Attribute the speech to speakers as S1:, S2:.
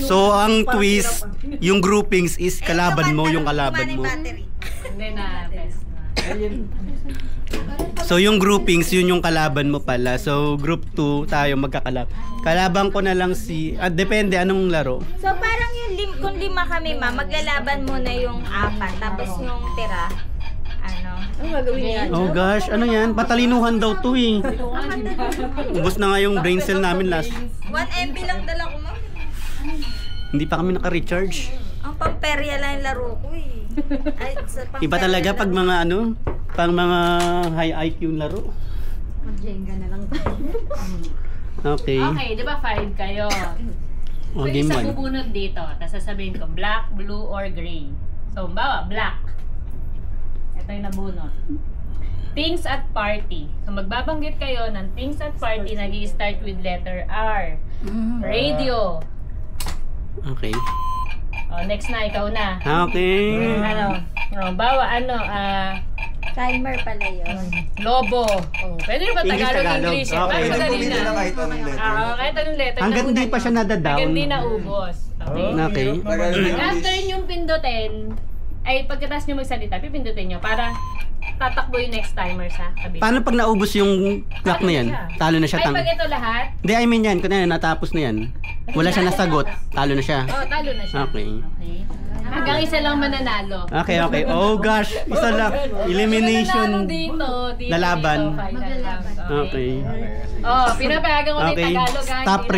S1: So, ang twist, yung groupings is kalaban mo, yung kalaban mo.
S2: Hindi na, test na.
S1: So, yung groupings, yun yung kalaban mo pala. So, group 2, tayo magkakalab. Kalaban ko na lang si... depende, anong laro?
S3: So, parang yung kung 5 kami, ma, maglalaban muna yung 4. Tapos yung tira, ano?
S4: Ano gagawin niya?
S1: Oh gosh, ano yan? Patalinuhan daw to eh. Ubus na nga yung brain cell namin last.
S3: 1 MB lang dala ko, ma.
S1: Hindi pa kami naka-recharge.
S3: Ang pamperya lang yung laro ko eh. Ay, sa
S1: Iba talaga pag mga ano, pang mga high IQ laro.
S4: Mag-jenga na lang tayo.
S1: Okay.
S2: Okay, di ba 5 kayo?
S1: Oh,
S2: So,
S1: game
S2: isa
S1: 1.
S2: bubunot dito. Tapos sasabihin ko, black, blue, or gray. So, bawa, black. Ito yung nabunot. Things at party. So, magbabanggit kayo ng things at party na nag-i-start with letter R. Radio.
S1: Okay.
S2: Oh, next na, ikaw na.
S1: Okay.
S2: Ano? Oh, bawa, ano,
S3: timer pala yun.
S2: lobo. Oh, pwede ba
S1: English,
S2: Tagalog, English?
S1: Tagalog. Okay.
S2: Mas madali
S5: Pwede na
S2: na.
S5: kahit anong letter.
S2: Kahit anong letter.
S1: Hanggat hindi pa siya nadadown.
S2: Hanggat hindi naubos. Okay.
S1: Okay.
S2: After yung pindutin, ay pagkatapos nyo magsalita, pipindutin nyo para tatakbo yung next timer sa kabila.
S1: Paano pag naubos yung clock na yan? Talo na siya.
S2: Ay, pag ito lahat?
S1: Hindi, I mean yan. Kung natapos na yan. Wala siya nasagot. Talo na siya.
S2: Oh, talo na siya.
S1: Okay.
S2: Hanggang isa lang mananalo.
S1: Okay, okay. Oh gosh. Isa lang. Elimination.
S2: Dito,
S1: Lalaban.
S2: Final lang.
S1: Okay.
S2: Oh, pinapayagan ko na yung
S1: Okay.
S2: Tagalog.
S1: Stop